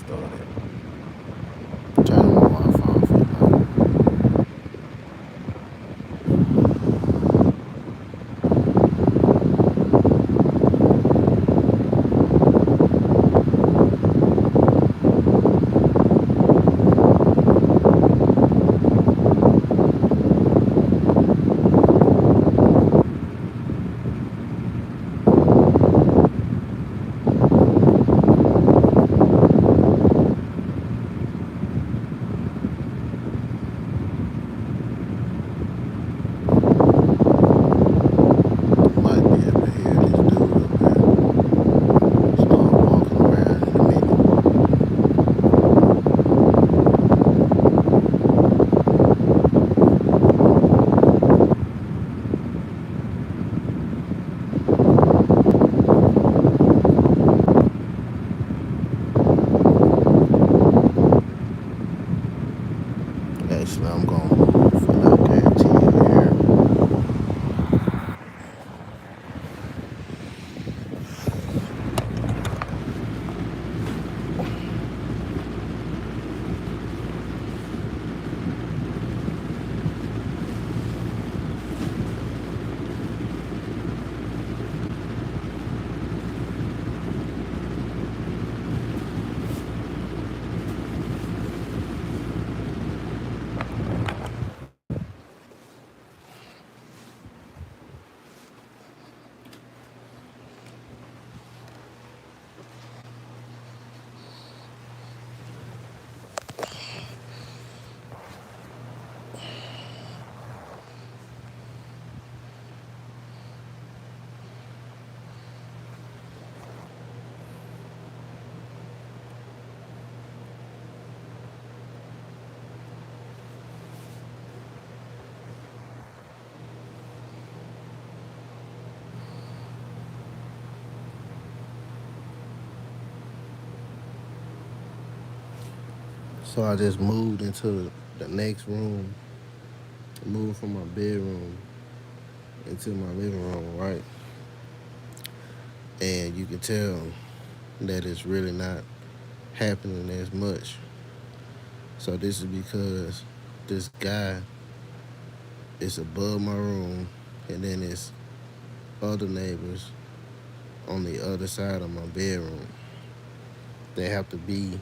started. Turning my Wi-Fi off at night. Might be able to hear this dude up here start walking around in a minute. Actually, I'm gonna move and I guarantee you hear me. So I just moved into the next room, moved from my bedroom into my living room, right? And you can tell that it's really not happening as much. So this is because this guy is above my room, and then it's other neighbors on the other side of my bedroom. They have to be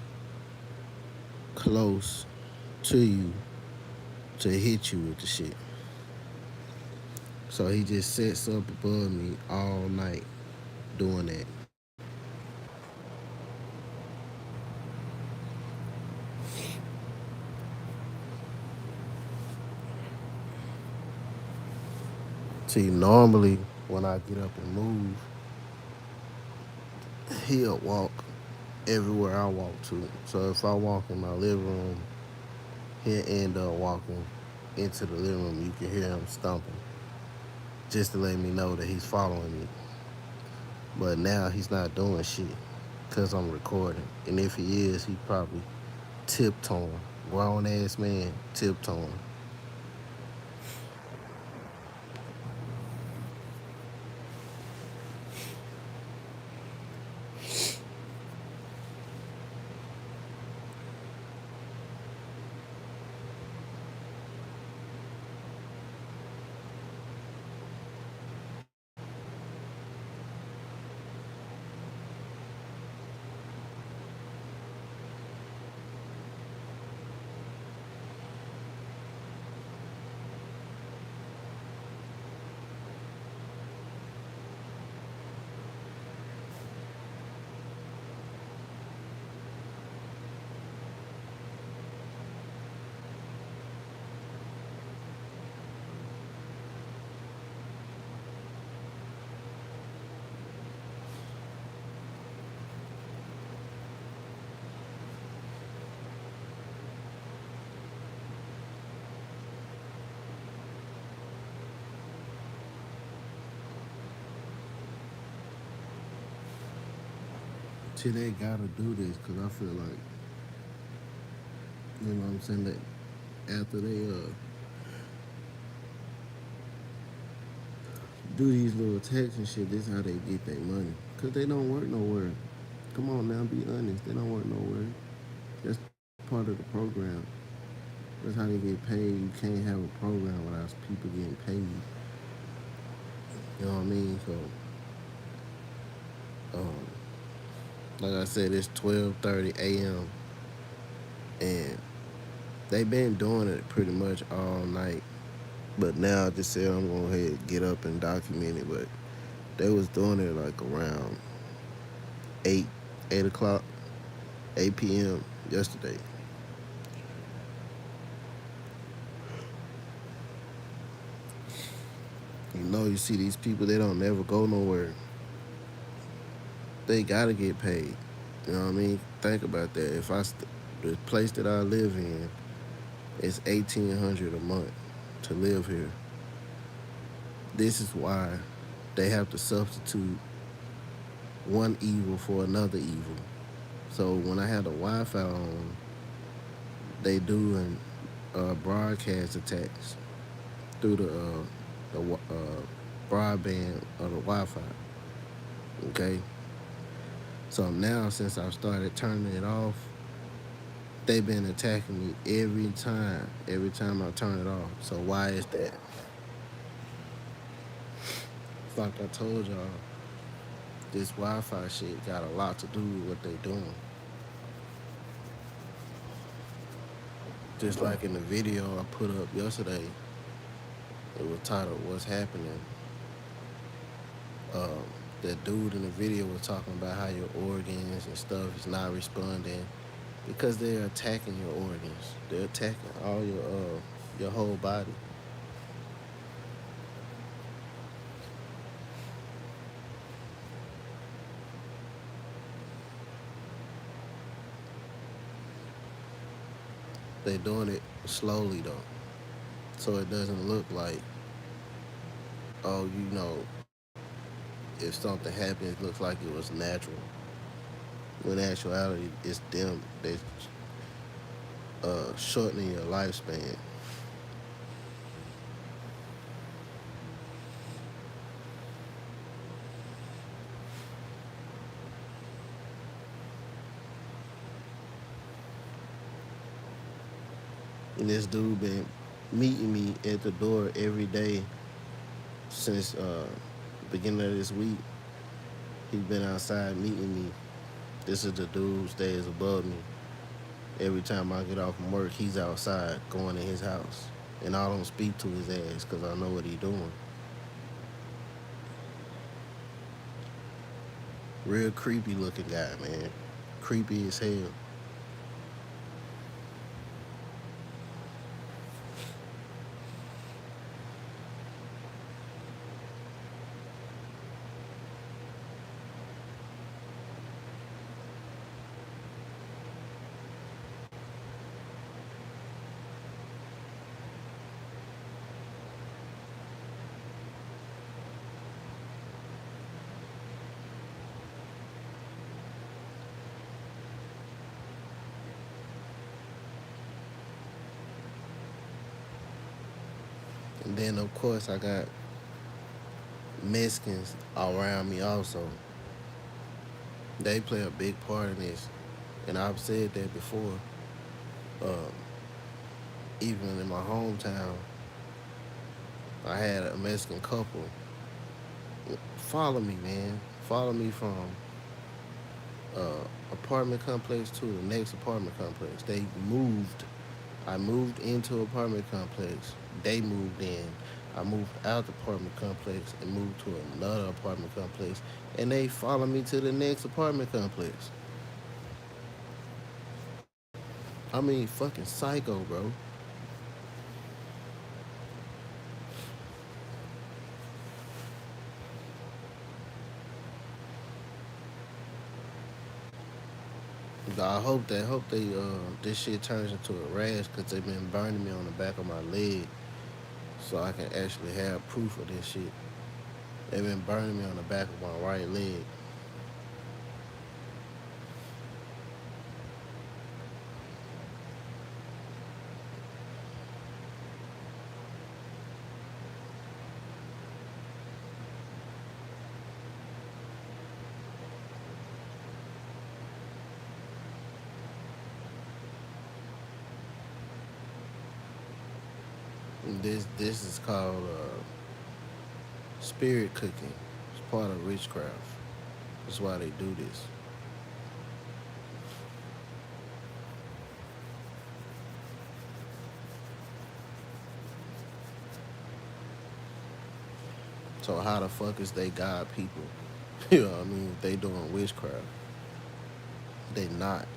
close to you to hit you with the shit. So he just sits up above me all night doing that. See, normally when I get up and move, he'll walk everywhere I walk to. So if I walk in my living room, he'll end up walking into the living room. You can hear him stomping just to let me know that he's following me. But now he's not doing shit because I'm recording. And if he is, he probably tiptoeing. Grown ass man tiptoeing. See, they gotta do this because I feel like, you know what I'm saying, that after they do these little texts and shit, this is how they get their money. Because they don't work nowhere. Come on now, be honest. They don't work nowhere. That's part of the program. That's how they get paid. You can't have a program without people getting paid. You know what I mean? So, um, like I said, it's 12:30 a.m. and they've been doing it pretty much all night. But now I just said I'm gonna go ahead and get up and document it. But they was doing it like around 8, 8 o'clock, 8 p.m. yesterday. You see these people, they don't never go nowhere. They gotta get paid. You know what I mean? Think about that. The place that I live in, it's 1,800 a month to live here. This is why they have to substitute one evil for another evil. So when I had the Wi-Fi on, they doing broadcast attacks through the broadband or the Wi-Fi. Okay, so now since I've started turning it off, they've been attacking me every time. Every time I turn it off. So why is that? Like I told y'all, this Wi-Fi shit got a lot to do with what they doing. Just like in the video I put up yesterday, it was titled "What's Happening." Um, that dude in the video was talking about how your organs and stuff is not responding because they're attacking your organs. They're attacking all your whole body. They're doing it slowly though, so it doesn't look like, oh, if something happens, it looks like it was natural. When in actuality, it's them. They shortening your lifespan. And this dude been meeting me at the door every day since beginning of this week. He been outside meeting me. This is the dude who stays above me. Every time I get off from work, he's outside going to his house, and I don't speak to his ass because I know what he doing. Real creepy looking guy, man. Creepy as hell. And then of course I got Mexicans around me also. They play a big part in this, and I've said that before. Uh, Even in my hometown, I had a Mexican couple follow me, man. Follow me from uh, apartment complex to the next apartment complex. They moved. I moved into apartment complex. They moved in. I moved out the apartment complex and moved to another apartment complex, and they follow me to the next apartment complex. I mean, fucking psycho, bro. I hope this shit turns into a rash because they've been burning me on the back of my leg, so I can actually have proof of this shit. They've been burning me on the back of my right leg. This is called spirit cooking. It's part of witchcraft. That's why they do this. So how the fuck is they God people? You know what I mean? They doing witchcraft. They not.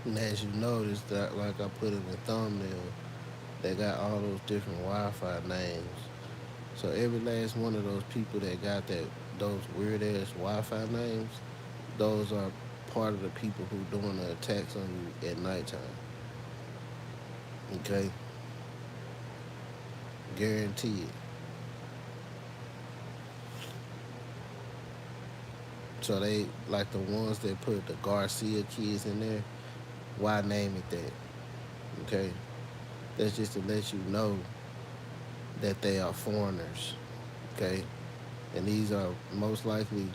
And as you notice, that like I put in the thumbnail, they got all those different Wi-Fi names. So every last one of those people that got those weird ass Wi-Fi names, those are part of the people who doing the attacks on you at nighttime. Okay, guaranteed. So they like the ones that put the Garcia kids in there. Why name it that? Okay, that's just to let you know that they are foreigners. Okay, and these are most likely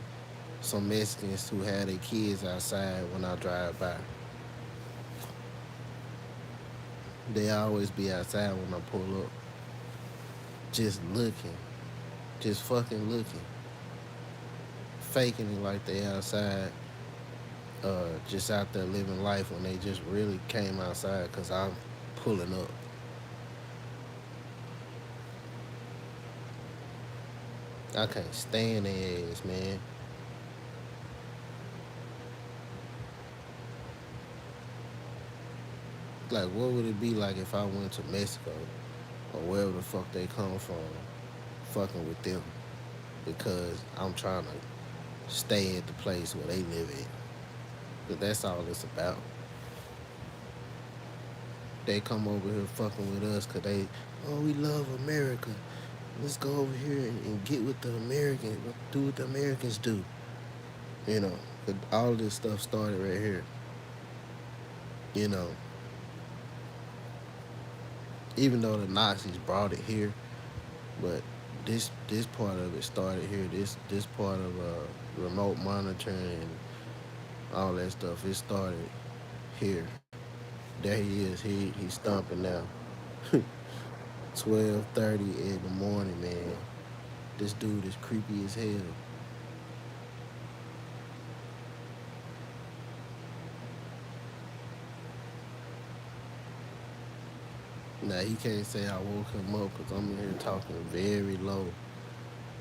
some Mexicans who had their kids outside when I drive by. They always be outside when I pull up, just looking, just fucking looking, faking it like they outside, just out there living life when they just really came outside because I'm pulling up. I can't stand their ass, man. Like, what would it be like if I went to Mexico or wherever the fuck they come from, fucking with them because I'm trying to stay at the place where they live at. But that's all it's about. They come over here fucking with us because oh, we love America. Let's go over here and get with the Americans, do what the Americans do. You know, all this stuff started right here. You know, even though the Nazis brought it here, but this part of it started here. This part of remote monitoring and all that stuff, it started here. There he is. He's stomping now. 12:30 in the morning, man. This dude is creepy as hell. Now he can't say I woke him up because I'm in here talking very low.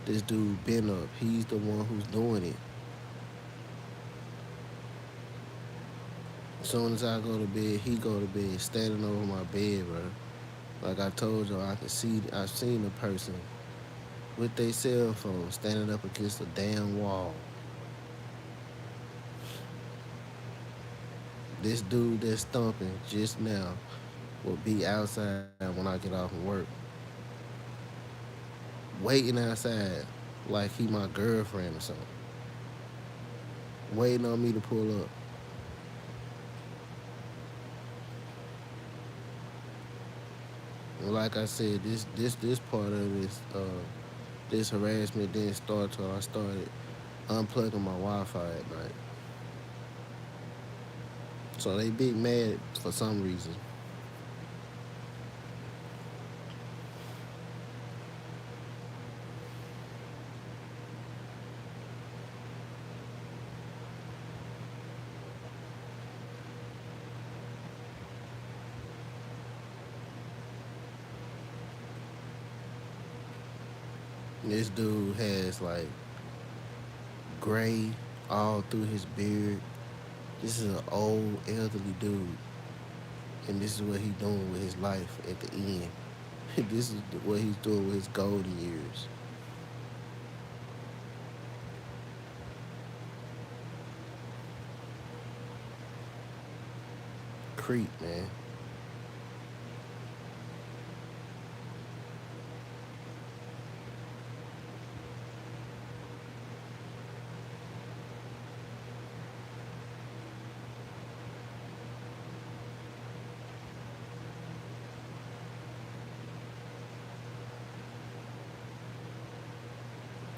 This dude been up. He's the one who's doing it. As soon as I go to bed, he go to bed, standing over my bed, bro. Like I told you, I can see. I've seen the person. with their cell phone standing up against a damn wall. This dude that's thumping just now will be outside when I get off of work, waiting outside like he my girlfriend or something, waiting on me to pull up. And like I said, this part of this harassment didn't start till I started unplugging my Wi-Fi at night. So they big mad for some reason. This dude has like gray all through his beard. This is an old elderly dude, and this is what he's doing with his life at the end. This is what he's doing with his golden years. Creep, man.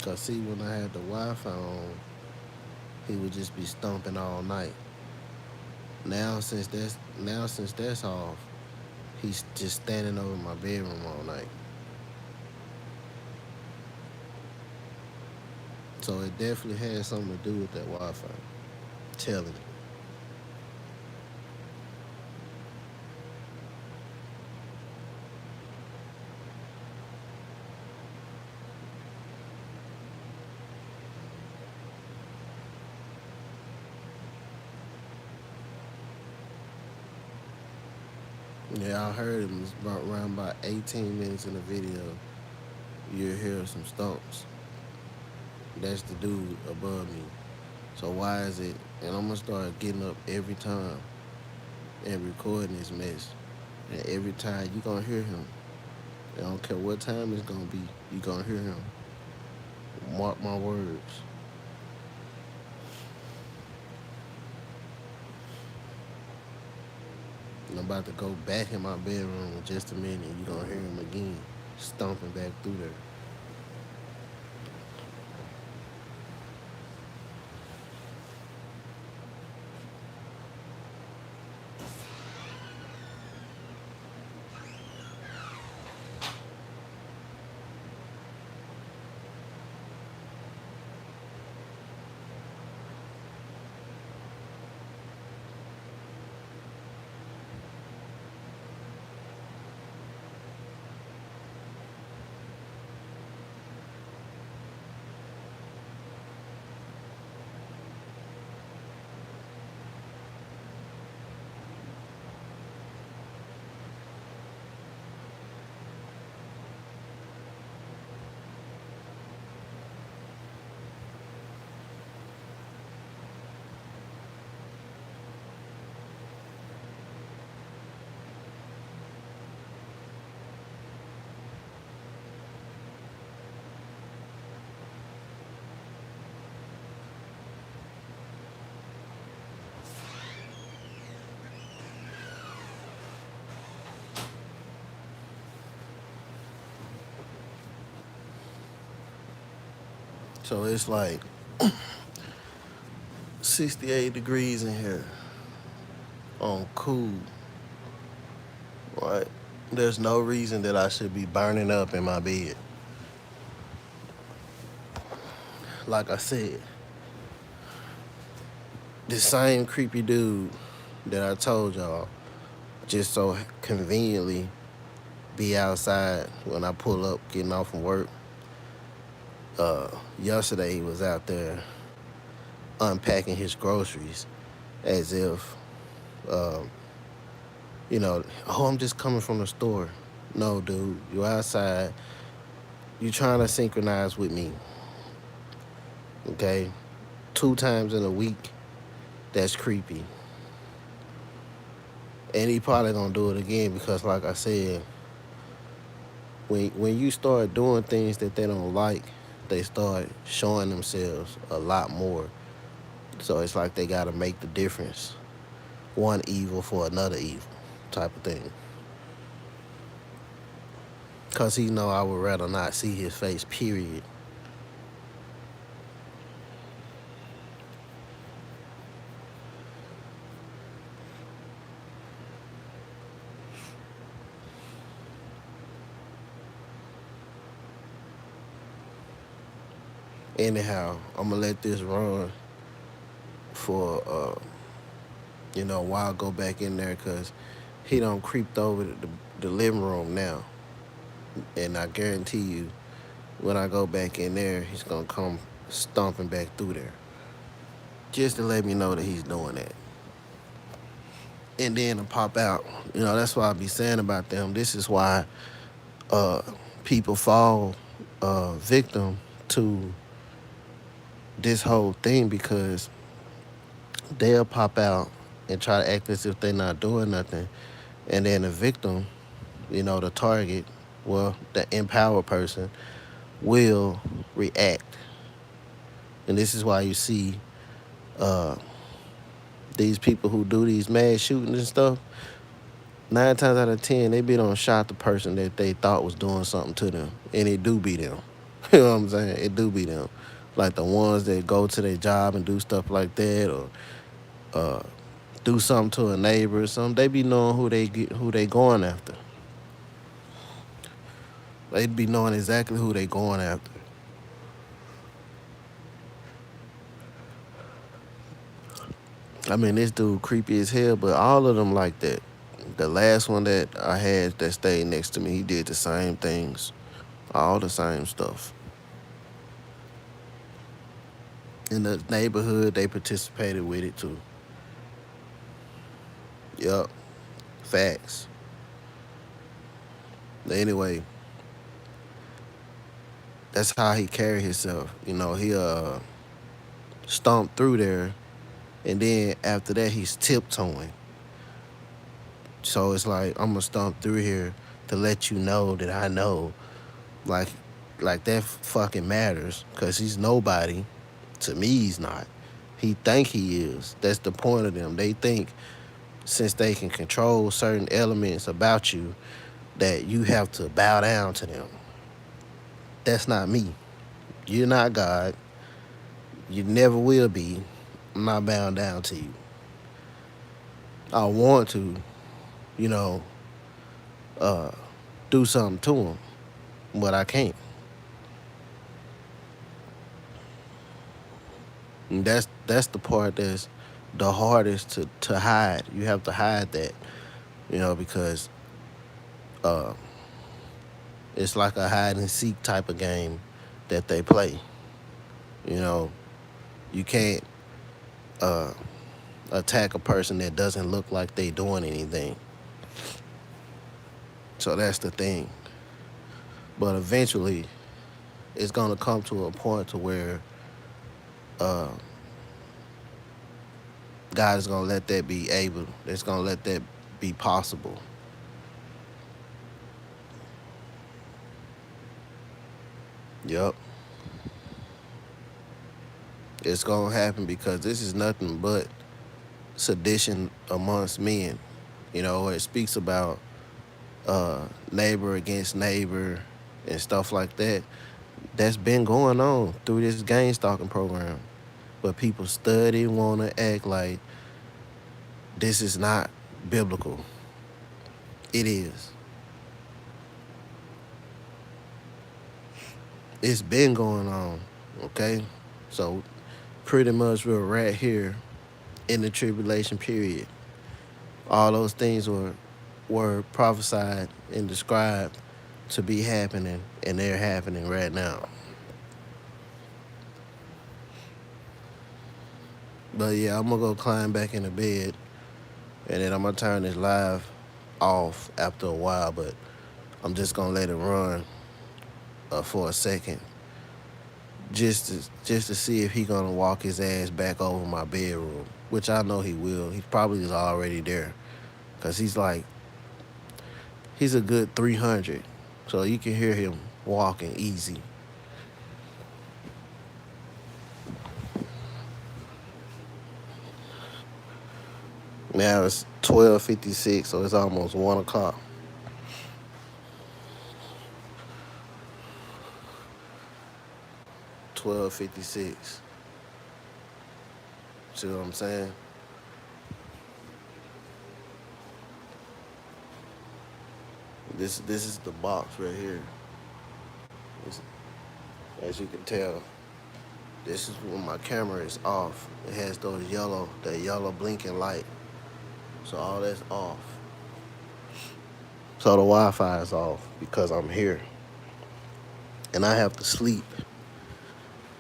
Cause see, when I had the Wi-Fi on, he would just be stomping all night. Now since that's off, he's just standing over my bedroom all night. So it definitely has something to do with that Wi-Fi. Telling you. Yeah, I heard him. It's around about 18 minutes in the video. You hear some stumps. That's the dude above me. So why is it? And I'm gonna start getting up every time and recording this mess. And every time you gonna hear him. I don't care what time it's gonna be. You gonna hear him. Mark my words. And I'm about to go back in my bedroom in just a minute. You gonna hear him again, stomping back through there. So it's like 68 degrees in here on cool, right? There's no reason that I should be burning up in my bed. Like I said, this same creepy dude that I told y'all just so conveniently be outside when I pull up getting off from work. Yesterday he was out there unpacking his groceries as if, um, oh, I'm just coming from the store. No, dude, you're outside You trying to synchronize with me, okay? 2 times in a week, that's creepy. And he probably gonna do it again because, like I said, when you start doing things that they don't like, they start showing themselves a lot more. So it's like they gotta make the difference. One evil for another evil, type of thing. Cause he know I would rather not see his face. Period. Anyhow, I'm gonna let this run for while I go back in there, cause he don't creeped over the living room now, and I guarantee you, when I go back in there, he's gonna come stomping back through there, just to let me know that he's doing that, and then to pop out. That's why I be saying about them. This is why uh, people fall victim to this whole thing, because they'll pop out and try to act as if they're not doing nothing, and then the victim, the target, well, the empowered person, will react. And this is why you see uh, these people who do these mass shootings and stuff. 9 times out of 10, they be on shot the person that they thought was doing something to them, and it do be them. You know what I'm saying? It do be them, like the ones that go to their job and do stuff like that, or uh, do something to a neighbor or something. They be knowing who they going after. They be knowing exactly who they going after. I mean, this dude creepy as hell, but all of them like that. The last one that I had that stayed next to me, he did the same things, all the same stuff. In the neighborhood, they participated with it too. Yup, facts. Anyway, that's how he carried himself. He stomped through there, and then after that, he's tiptoeing. So it's like, I'm gonna stomp through here to let you know that I know, like, like that fucking matters, cause he's nobody. To me, he's not. He think he is. That's the point of them. They think since they can control certain elements about you, that you have to bow down to them. That's not me. You're not God. You never will be. I'm not bowing down to you. I want to, you know, uh, do something to them, but I can't. And that's the part that's the hardest to hide. You have to hide that, because uh, it's like a hide and seek type of game that they play. You know, you can't uh, attack a person that doesn't look like they doing anything. So that's the thing. But eventually, it's gonna come to a point to where uh, God is gonna let that be able. It's gonna let that be possible. Yep, it's gonna happen because this is nothing but sedition amongst men. It speaks about neighbor against neighbor and stuff like that. That's been going on through this gang stalking program. But people study want to act like this is not biblical. It is. It's been going on. Okay, so pretty much we're right here in the tribulation period. All those things were prophesied and described to be happening, and they're happening right now. But yeah, I'm gonna go climb back into bed, and then I'm gonna turn this live off after a while. But I'm just gonna let it run for a second, just to see if he gonna walk his ass back over my bedroom, which I know he will. He probably is already there, cause he's a good 300, so you can hear him walking easy. Now it's 12:56, so it's almost 1 o'clock. 12:56. See what I'm saying? This is the box right here. This, as you can tell, this is when my camera is off. It has that yellow blinking light. So all that's off. So the Wi-Fi is off because I'm here, and I have to sleep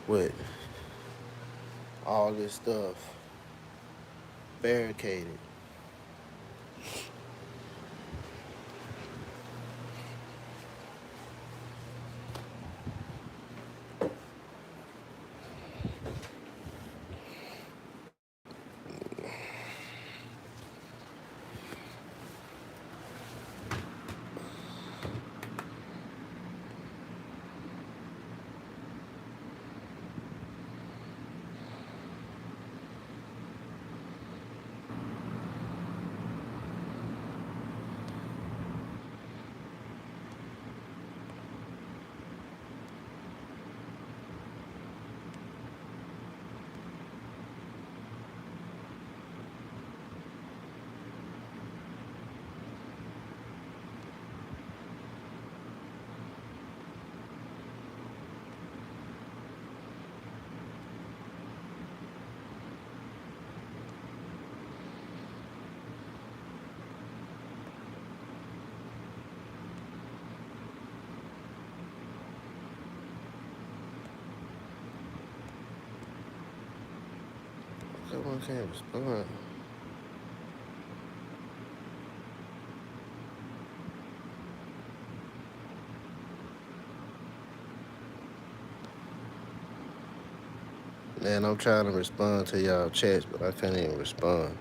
with all this stuff barricaded. Come on, cameras. Come on. Man, I'm trying to respond to y'all chats, but I can't even respond.